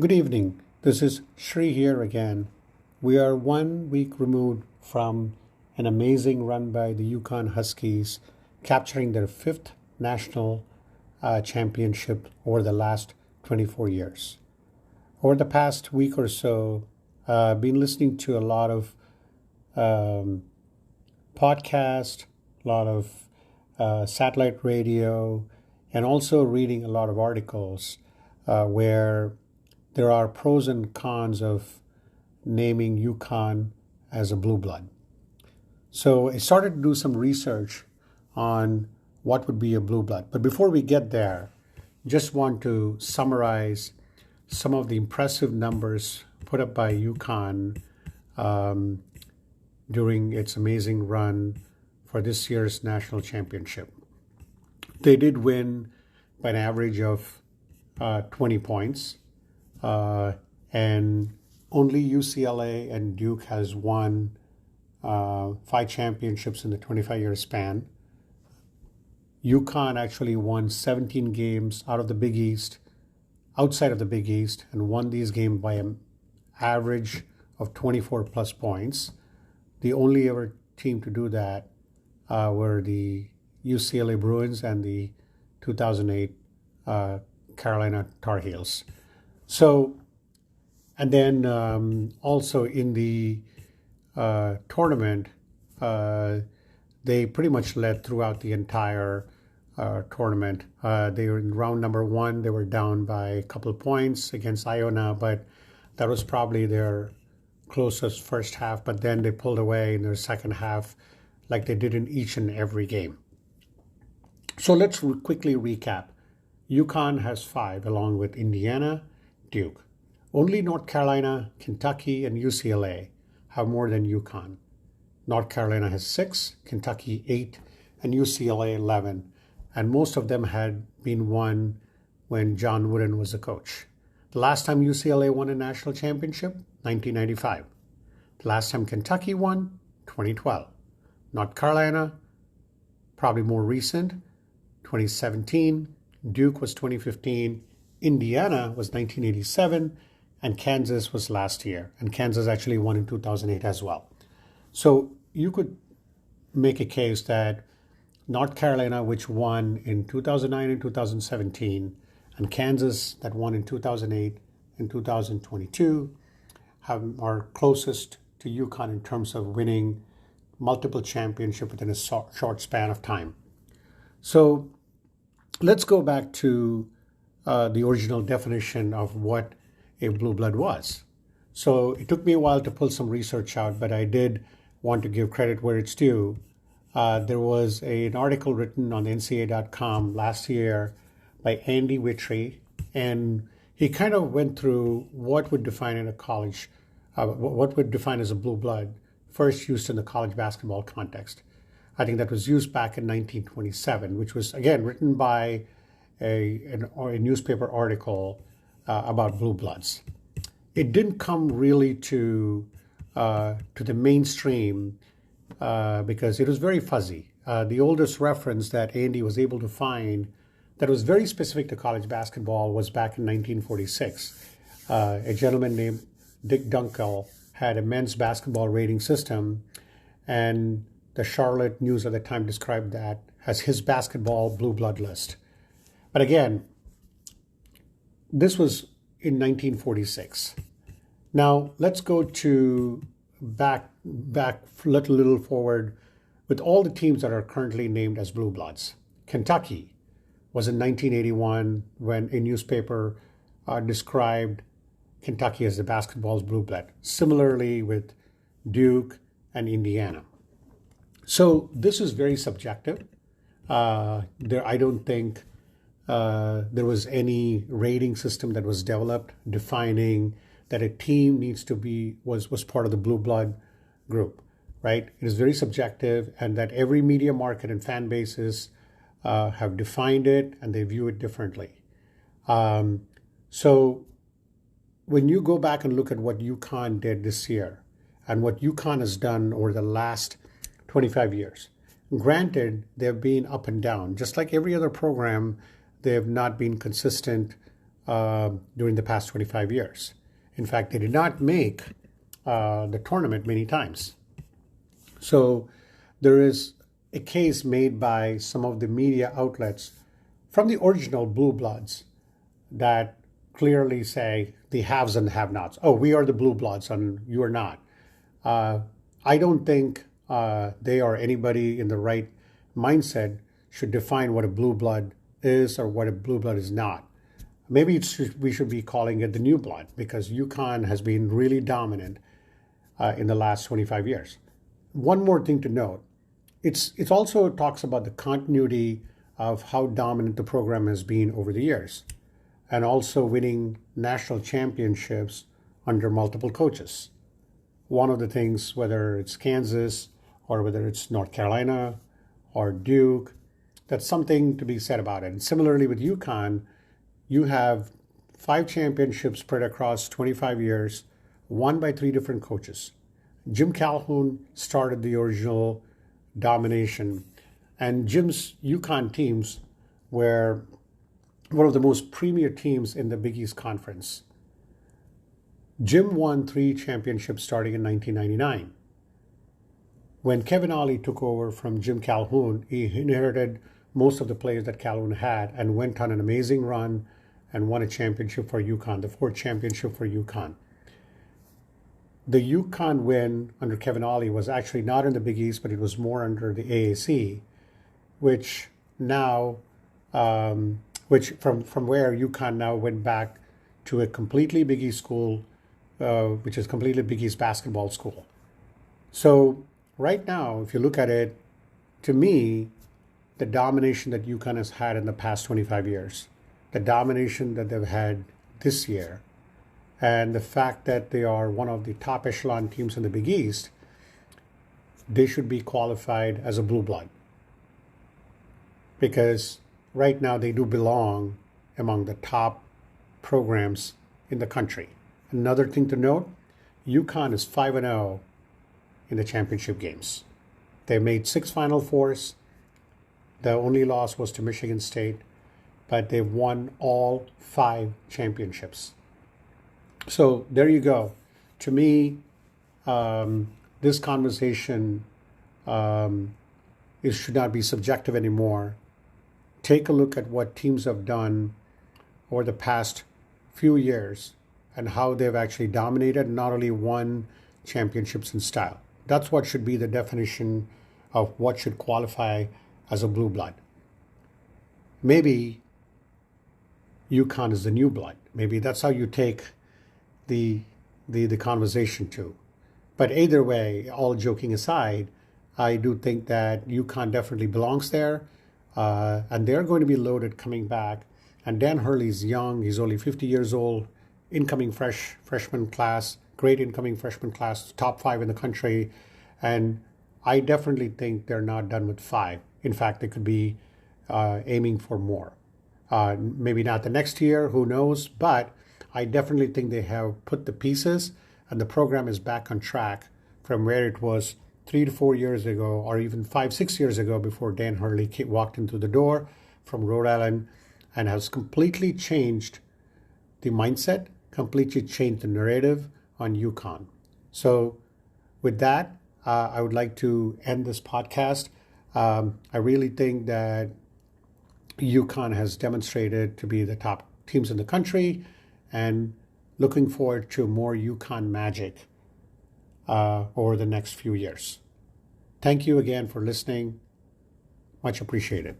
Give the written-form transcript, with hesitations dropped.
Good evening. This is Shri here again. We are 1 week removed from an amazing run by the UConn Huskies, capturing their fifth national championship over the last 24 years. Over the past week or so, I've been listening to a lot of podcasts, a lot of satellite radio, and also reading a lot of articles where there are pros and cons of naming UConn as a blue blood. So I started to do some research on what would be a blue blood. But before we get there, just want to summarize some of the impressive numbers put up by UConn during its amazing run for this year's national championship. They did win by an average of 20 points. And only UCLA and Duke has won 5 championships in the 25-year span. UConn actually won 17 games outside of the Big East, and won these games by an average of 24 plus points. The only ever team to do that were the UCLA Bruins and the 2008 Carolina Tar Heels. So, and then also in the tournament, they pretty much led throughout the entire tournament. They were in round number 1. They were down by a couple of points against Iona, but that was probably their closest first half. But then they pulled away in their second half like they did in each and every game. So let's quickly recap. UConn has 5 along with Indiana, Duke. Only North Carolina, Kentucky, and UCLA have more than UConn. North Carolina has 6, Kentucky 8, and UCLA 11. And most of them had been won when John Wooden was the coach. The last time UCLA won a national championship, 1995. The last time Kentucky won, 2012. North Carolina, probably more recent, 2017. Duke was 2015. Indiana was 1987, and Kansas was last year. And Kansas actually won in 2008 as well. So you could make a case that North Carolina, which won in 2009 and 2017, and Kansas that won in 2008 and 2022, are closest to UConn in terms of winning multiple championships within a short span of time. So let's go back to the original definition of what a blue blood was. So it took me a while to pull some research out, but I did want to give credit where it's due. There was an article written on NCAA.com last year by Andy Wittry, and he kind of went through what would define in a college, what would define as a blue blood, first used in the college basketball context. I think that was used back in 1927, which was, again, written by a newspaper article about blue bloods. It didn't come really to the mainstream because it was very fuzzy. The oldest reference that Andy was able to find that was very specific to college basketball was back in 1946. A gentleman named Dick Dunkel had a men's basketball rating system, and the Charlotte News at the time described that as his basketball blue blood list. But again, this was in 1946. Now let's go to back a little forward with all the teams that are currently named as blue bloods. Kentucky was in 1981 when a newspaper described Kentucky as the basketball's blue blood. Similarly with Duke and Indiana. So this is very subjective. I don't think there was any rating system that was developed defining that a team needs to was part of the blue blood group, right? It is very subjective, and that every media market and fan bases have defined it and they view it differently. So when you go back and look at what UConn did this year and what UConn has done over the last 25 years, granted, they've been up and down. Just like every other program, they have not been consistent during the past 25 years. In fact, they did not make the tournament many times. So there is a case made by some of the media outlets from the original Blue Bloods that clearly say the haves and have-nots. Oh, we are the Blue Bloods and you are not. I don't think they or anybody in the right mindset should define what a blue blood is or what a blue blood is not. Maybe we should be calling it the new blood, because UConn has been really dominant in the last 25 years. One more thing to note, it also talks about the continuity of how dominant the program has been over the years, and also winning national championships under multiple coaches. One of the things, whether it's Kansas or whether it's North Carolina or Duke, that's something to be said about it. And similarly with UConn, you have 5 championships spread across 25 years, won by 3 different coaches. Jim Calhoun started the original domination, and Jim's UConn teams were one of the most premier teams in the Big East Conference. Jim won 3 championships starting in 1999. When Kevin Ollie took over from Jim Calhoun, he inherited most of the players that Calhoun had and went on an amazing run and won a championship for UConn, the 4th championship for UConn. The UConn win under Kevin Ollie was actually not in the Big East, but it was more under the AAC, which now, which from where UConn now went back to a completely Big East school, which is completely Big East basketball school. So right now, if you look at it, to me, the domination that UConn has had in the past 25 years, the domination that they've had this year, and the fact that they are one of the top echelon teams in the Big East, they should be qualified as a blue blood. Because right now they do belong among the top programs in the country. Another thing to note, UConn is 5-0 in the championship games. They made 6 Final Fours. The only loss was to Michigan State, but they've won all 5 championships. So there you go. To me, this conversation should not be subjective anymore. Take a look at what teams have done over the past few years and how they've actually dominated and not only won championships in style. That's what should be the definition of what should qualify as a blue blood. Maybe UConn is the new blood. Maybe that's how you take the conversation to. But either way, all joking aside, I do think that UConn definitely belongs there, and they're going to be loaded coming back. And Dan Hurley's young; he's only 50 years old. Incoming freshman class, great incoming freshman class, top 5 in the country, and I definitely think they're not done with 5. In fact, they could be aiming for more. Maybe not the next year, who knows? But I definitely think they have put the pieces, and the program is back on track from where it was 3 to 4 years ago, or even 5-6 years ago, before Dan Hurley walked into the door from Rhode Island, and has completely changed the mindset, completely changed the narrative on UConn. So with that, I would like to end this podcast. I really think that UConn has demonstrated to be the top teams in the country, and looking forward to more UConn magic over the next few years. Thank you again for listening. Much appreciated.